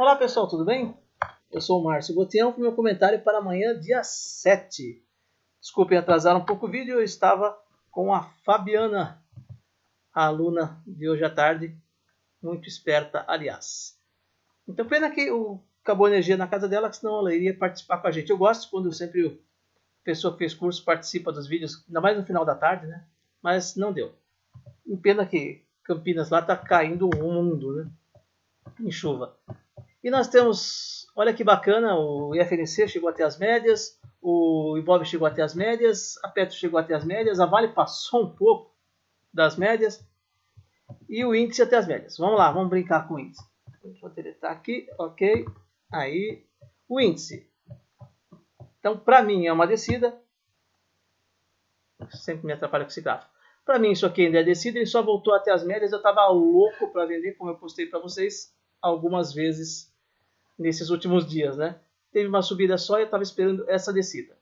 Olá pessoal, tudo bem? Eu sou o Márcio Botião com meu comentário para amanhã, dia 7. Desculpem atrasar um pouco o vídeo, eu estava com a Fabiana, a aluna de hoje à tarde, muito esperta, aliás. Então, pena que acabou a energia na casa dela, senão ela iria participar com a gente. Eu gosto quando sempre a pessoa que fez curso participa dos vídeos, ainda mais no final da tarde, né? Mas não deu. E pena que Campinas lá está caindo o mundo, né? Em chuva. E nós temos, olha que bacana, o IFNC chegou até as médias, o Ibov chegou até as médias, a Petro chegou até as médias, a Vale passou um pouco das médias e o índice até as médias. Vamos lá, vamos brincar com o índice. Deixa eu deletar aqui, ok. Aí, o índice. Então, para mim é uma descida. Sempre me atrapalha com esse gráfico. Para mim isso aqui ainda é descida, ele só voltou até as médias. Eu estava louco para vender, como eu postei para vocês algumas vezes nesses últimos dias, né? Teve uma subida só e eu estava esperando essa descida.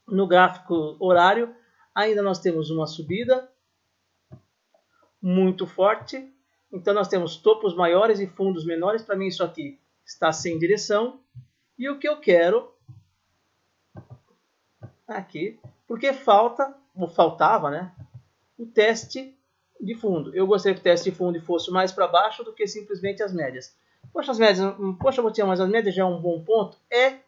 No gráfico horário, ainda nós temos uma subida muito forte. Então nós temos topos maiores e fundos menores. Para mim isso aqui está sem direção. E o que eu quero aqui, porque faltava, né? O teste de fundo. Eu gostaria que o teste de fundo fosse mais para baixo do que simplesmente as médias. Poxa, Botinha, mas as médias já é um bom ponto? É,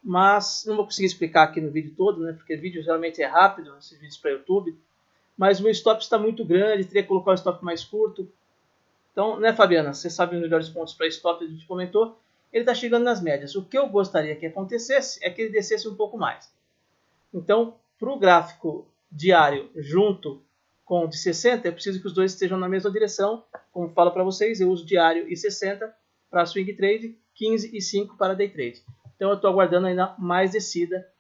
mas não vou conseguir explicar aqui no vídeo todo, né? Porque o vídeo geralmente é rápido, esses vídeos para YouTube. Mas o meu stop está muito grande, teria que colocar o stop mais curto. Então, né, Fabiana? Você sabe os melhores pontos para stop, a gente comentou. Ele está chegando nas médias. O que eu gostaria que acontecesse é que ele descesse um pouco mais. Então, para o gráfico diário junto com o de 60, é preciso que os dois estejam na mesma direção. Como falo para vocês, eu uso diário e 60 para swing trade, 15 e 5 para day trade. Então eu estou aguardando ainda mais descida.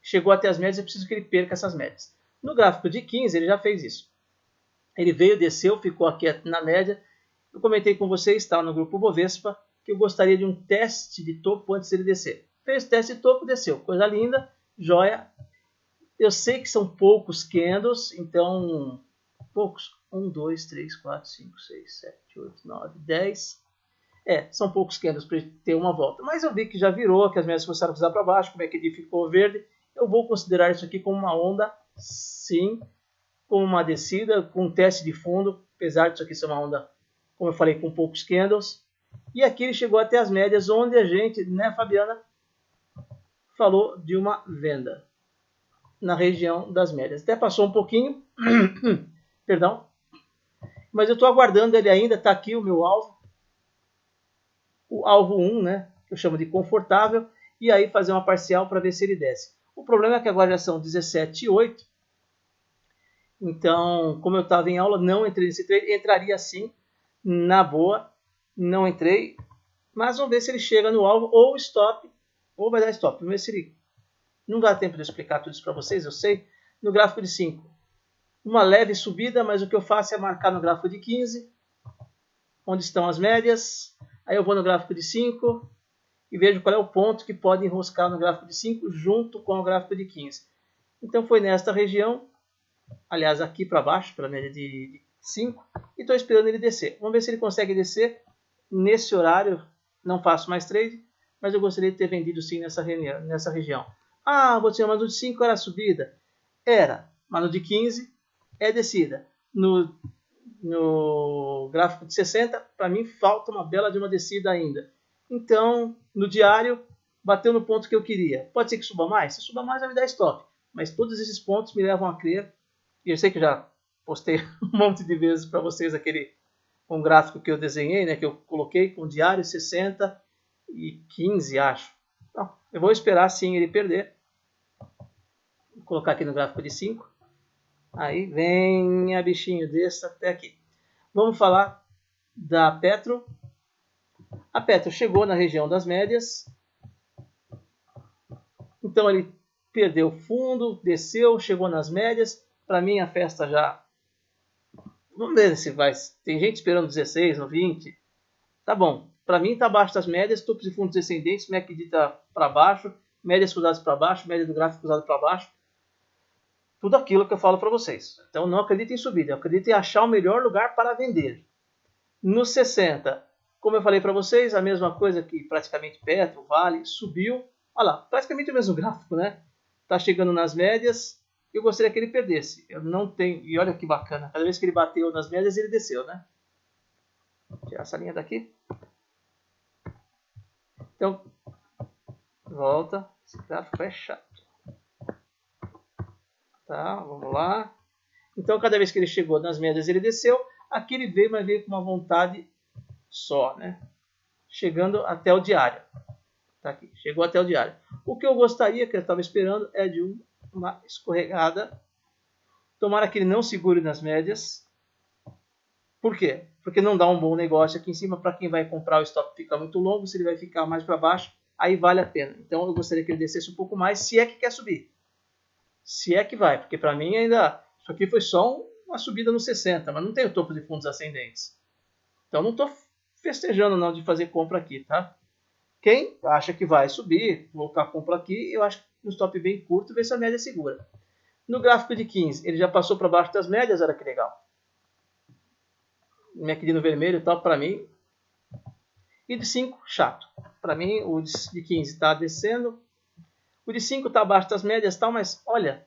Chegou até as médias, é preciso que ele perca essas médias. No gráfico de 15 ele já fez isso. Ele veio, desceu, ficou aqui na média. Eu comentei com vocês, está no grupo Bovespa, que eu gostaria de um teste de topo antes dele descer. Fez o teste de topo, desceu. Coisa linda, joia. Eu sei que são poucos candles, então poucos. 1, 2, 3, 4, 5, 6, 7, 8, 9, 10. São poucos candles para ter uma volta. Mas eu vi que já virou, que as médias começaram a cruzar para baixo, como é que ele ficou verde. Eu vou considerar isso aqui como uma onda, sim, como uma descida, com um teste de fundo, apesar disso aqui ser uma onda, como eu falei, com poucos candles. E aqui ele chegou até as médias, onde a gente, né, Fabiana, falou de uma venda na região das médias. Até passou um pouquinho, perdão, mas eu estou aguardando ele ainda, está aqui o meu alvo, o alvo 1, né, que eu chamo de confortável, e aí fazer uma parcial para ver se ele desce. O problema é que agora já são 17h08, então, como eu estava em aula, não entrei nesse trade, entraria sim, na boa, não entrei, mas vamos ver se ele chega no alvo, ou stop, ou vai dar stop, vamos ver se ele... Não dá tempo de explicar tudo isso para vocês, eu sei. No gráfico de 5, uma leve subida, mas o que eu faço é marcar no gráfico de 15, onde estão as médias. Aí eu vou no gráfico de 5 e vejo qual é o ponto que pode enroscar no gráfico de 5 junto com o gráfico de 15. Então foi nesta região, aliás aqui para baixo, pela média de 5, e estou esperando ele descer. Vamos ver se ele consegue descer nesse horário. Não faço mais trade, mas eu gostaria de ter vendido sim nessa região. Ah, Botinha, mas no de 5 era subida. Era, mas no de 15 é descida. No gráfico de 60, para mim falta uma bela de uma descida ainda. Então, no diário, bateu no ponto que eu queria. Pode ser que suba mais? Se suba mais, vai me dar stop. Mas todos esses pontos me levam a crer, e eu sei que já postei um monte de vezes para vocês um gráfico que eu desenhei, né, que eu coloquei com diário 60 e 15, acho. Então, eu vou esperar sim ele perder. Vou colocar aqui no gráfico de 5. Aí venha bichinho desse até aqui. Vamos falar da Petro. A Petro chegou na região das médias. Então ele perdeu fundo, desceu, chegou nas médias. Para mim a festa já... Vamos ver se vai... Tem gente esperando 16, no 20. Tá bom. Para mim está abaixo das médias, topos e fundos descendentes, MACD está para baixo, médias cruzadas para baixo, média do gráfico cruzado para baixo. Tudo aquilo que eu falo para vocês. Então não acredito em subida, eu acredito em achar o melhor lugar para vender. No 60, Como eu falei para vocês, a mesma coisa que praticamente Petro, Vale, subiu. Olha lá, praticamente o mesmo gráfico, né? Está chegando nas médias. Eu gostaria que ele perdesse. Eu não tenho... E olha que bacana. Cada vez que ele bateu nas médias, ele desceu, né? Vou tirar essa linha daqui. Então, volta. Esse gráfico é chato. Tá, vamos lá. Então, cada vez que ele chegou nas médias, ele desceu. Aqui ele veio, mas veio com uma vontade só, né? Chegando até o diário. Tá aqui, chegou até o diário. O que eu gostaria, que eu estava esperando, é de uma escorregada. Tomara que ele não segure nas médias. Por quê? Porque não dá um bom negócio aqui em cima. Para quem vai comprar, o stop fica muito longo. Se ele vai ficar mais para baixo, aí vale a pena. Então eu gostaria que ele descesse um pouco mais, se é que quer subir. Se é que vai, porque para mim ainda... Isso aqui foi só uma subida no 60, mas não tem o topo de fundos ascendentes. Então não estou festejando não de fazer compra aqui, tá? Quem acha que vai subir, voltar a compra aqui, eu acho que um stop bem curto, ver se a média segura. No gráfico de 15, ele já passou para baixo das médias, olha que legal. MACD no vermelho e tal, para mim. E de 5, chato. Para mim, o de 15 está descendo. O de 5 está abaixo das médias, tal, mas olha,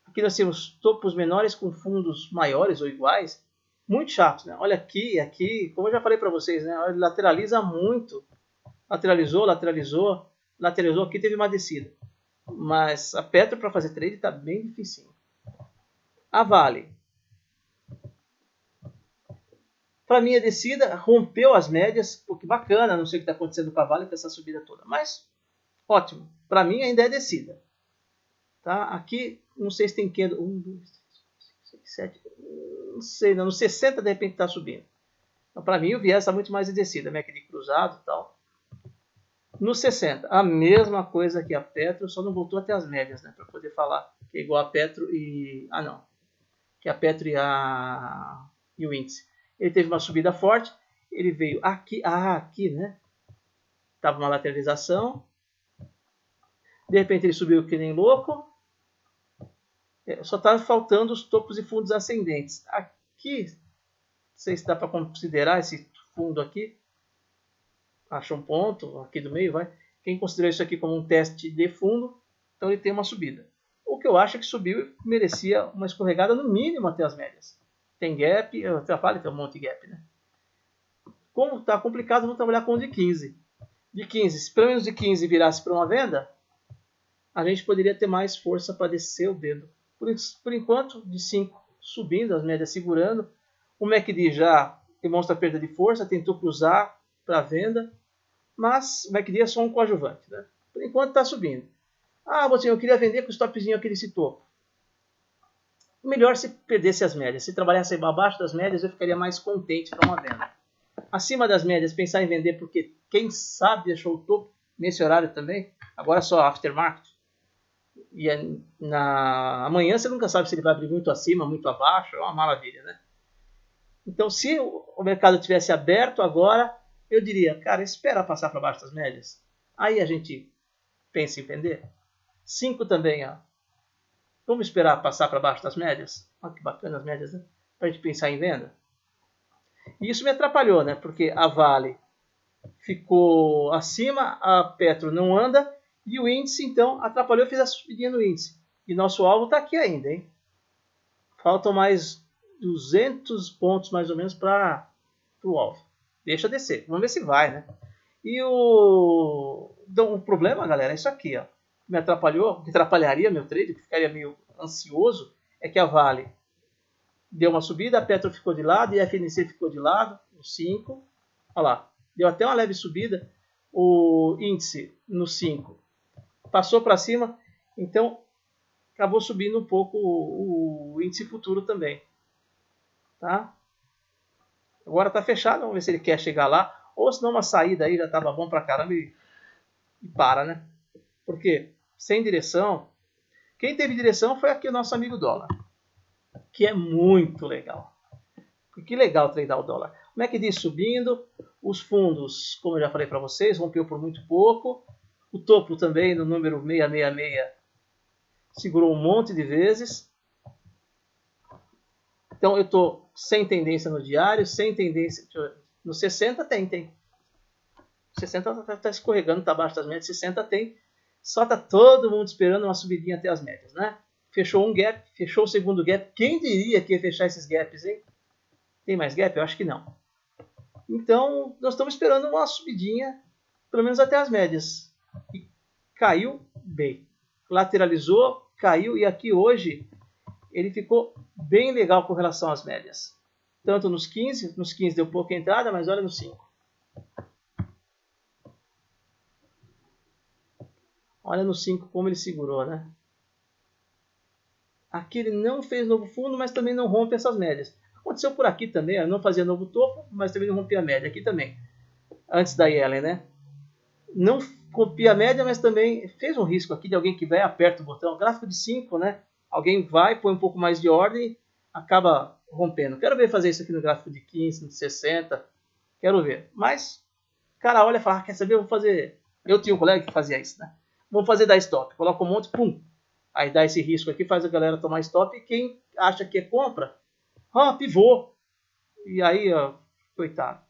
aqui nós temos topos menores com fundos maiores ou iguais. Muito chato, né? Olha aqui, como eu já falei para vocês, né? Ele lateraliza muito. Lateralizou, aqui teve uma descida. Mas a Petro para fazer trade está bem difícil. A Vale. Para mim a descida rompeu as médias, porque bacana, não sei o que está acontecendo com a Vale com essa subida toda. Mas ótimo, para mim ainda é descida. Tá? Aqui, não sei se tem que 1, 2, 3, 4, 5, 6, 7, não sei, não, no 60 de repente está subindo. Então, para mim o viés está muito mais de descida, MACD cruzado e tal. No 60, a mesma coisa que a Petro, só não voltou até as médias, né? Para poder falar que é igual a Petro e... Ah, não. Que a Petro e o índice. Ele teve uma subida forte, ele veio aqui, aqui, né? Tava uma lateralização. De repente ele subiu que nem louco. Só está faltando os topos e fundos ascendentes. Aqui, não sei se dá para considerar esse fundo aqui. Acha um ponto aqui do meio, vai. Quem considerou isso aqui como um teste de fundo, então ele tem uma subida. O que eu acho é que subiu e merecia uma escorregada no mínimo até as médias. Tem gap, eu atrapalho, tem um monte de gap, né? Como está complicado, vou trabalhar com o de 15. De 15, se pelo menos de 15 virasse para uma venda, a gente poderia ter mais força para descer o dedo. Por enquanto, de 5 subindo, as médias segurando. O MACD já demonstra perda de força, tentou cruzar para venda, mas o MACD é só um coadjuvante, né? Por enquanto está subindo. Ah, Botinho, eu queria vender com o stopzinho aqui desse topo. Melhor se perdesse as médias. Se trabalhasse abaixo das médias, eu ficaria mais contente para uma venda. Acima das médias, pensar em vender porque quem sabe deixou o topo nesse horário também. Agora só aftermarket. E amanhã você nunca sabe se ele vai abrir muito acima, muito abaixo. É uma maravilha, né? Então, se o mercado tivesse aberto agora, eu diria, cara, espera passar para baixo das médias. Aí a gente pensa em vender. 5 também, ó. Vamos esperar passar para baixo das médias? Olha que bacana as médias, né? Para a gente pensar em venda. E isso me atrapalhou, né? Porque a Vale ficou acima, a Petro não anda, e o índice, então, atrapalhou e fez a subidinha no índice. E nosso alvo está aqui ainda, hein? Faltam mais 200 pontos, mais ou menos, para o alvo. Deixa descer. Vamos ver se vai, né? E então, o problema, galera, é isso aqui, ó. Me atrapalhou, que atrapalharia meu trade, que ficaria meio ansioso, é que a Vale deu uma subida, a Petro ficou de lado e a FNC ficou de lado, no 5. Olha lá, deu até uma leve subida. O índice no 5 passou para cima, então acabou subindo um pouco o índice futuro também. Tá? Agora está fechado, vamos ver se ele quer chegar lá, ou se não uma saída aí já estava bom para caramba e para, né? Porque sem direção, quem teve direção foi aqui o nosso amigo dólar, que é muito legal. Que legal treinar o dólar. O MACD subindo, os fundos, como eu já falei para vocês, rompeu por muito pouco. O topo também no número 666 segurou um monte de vezes. Então eu estou sem tendência no diário, sem tendência No 60 tem. 60 está escorregando, está abaixo das médias, 60 tem. Só está todo mundo esperando uma subidinha até as médias, né? Fechou um gap, fechou o segundo gap. Quem diria que ia fechar esses gaps, hein? Tem mais gap? Eu acho que não. Então, nós estamos esperando uma subidinha, pelo menos até as médias. E caiu bem. Lateralizou, caiu, e aqui hoje ele ficou bem legal com relação às médias. Tanto nos 15 deu pouca entrada, mas olha no 5. Olha no 5 como ele segurou, né? Aqui ele não fez novo fundo, mas também não rompe essas médias. Aconteceu por aqui também, ele não fazia novo topo, mas também não rompia a média. Aqui também, antes da Yellen, né? Não rompia a média, mas também fez um risco aqui de alguém que vai, aperta o botão. Gráfico de 5, né? Alguém vai, põe um pouco mais de ordem, acaba rompendo. Quero ver fazer isso aqui no gráfico de 15, de 60. Quero ver. Mas, cara, olha e fala, quer saber, eu vou fazer... Eu tinha um colega que fazia isso, né? Vamos fazer dar stop. Coloca um monte, pum. Aí dá esse risco aqui, faz a galera tomar stop. E quem acha que é compra, pivô. E aí, coitado.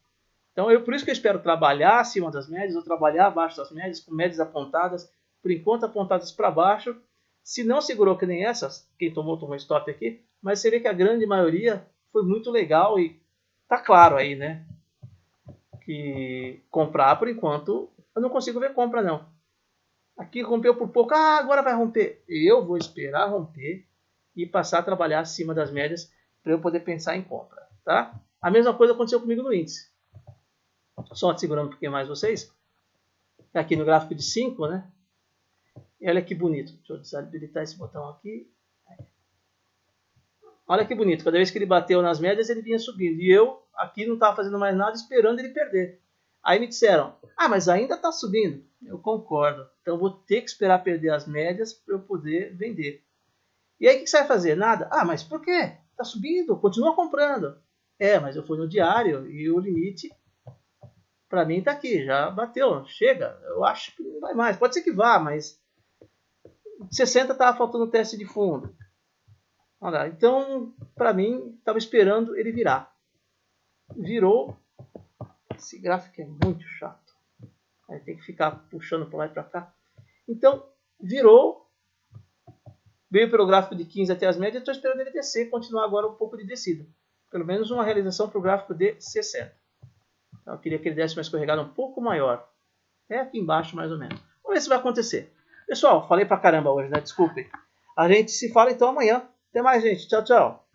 Então, por isso que eu espero trabalhar acima das médias, ou trabalhar abaixo das médias, com médias apontadas, por enquanto apontadas para baixo. Se não segurou que nem essas, quem tomou stop aqui, mas você vê que a grande maioria foi muito legal e tá claro aí, né? Que comprar, por enquanto, eu não consigo ver compra, não. Aqui rompeu por pouco, agora vai romper. Eu vou esperar romper e passar a trabalhar acima das médias para eu poder pensar em compra, tá? A mesma coisa aconteceu comigo no índice. Só segurando um pouquinho mais vocês. Aqui no gráfico de 5, né? E olha que bonito. Deixa eu desabilitar esse botão aqui. Olha que bonito. Cada vez que ele bateu nas médias, ele vinha subindo. E eu aqui não estava fazendo mais nada, esperando ele perder. Aí me disseram, mas ainda está subindo. Eu concordo. Então eu vou ter que esperar perder as médias para eu poder vender. E aí o que você vai fazer? Nada. Mas por quê? Está subindo, continua comprando. Mas eu fui no diário e o limite para mim está aqui, já bateu, chega. Eu acho que não vai mais. Pode ser que vá, mas 60 estava faltando o teste de fundo. Olha, então, para mim, estava esperando ele virar. Virou. Esse gráfico é muito chato. Aí tem que ficar puxando para lá e para cá. Então, virou. Veio pelo gráfico de 15 até as médias. Estou esperando ele descer, continuar agora um pouco de descida. Pelo menos uma realização para o gráfico de 60. Então, eu queria que ele desse uma escorregada um pouco maior. É aqui embaixo, mais ou menos. Vamos ver se vai acontecer. Pessoal, falei pra caramba hoje, né? Desculpem. A gente se fala então amanhã. Até mais, gente. Tchau, tchau.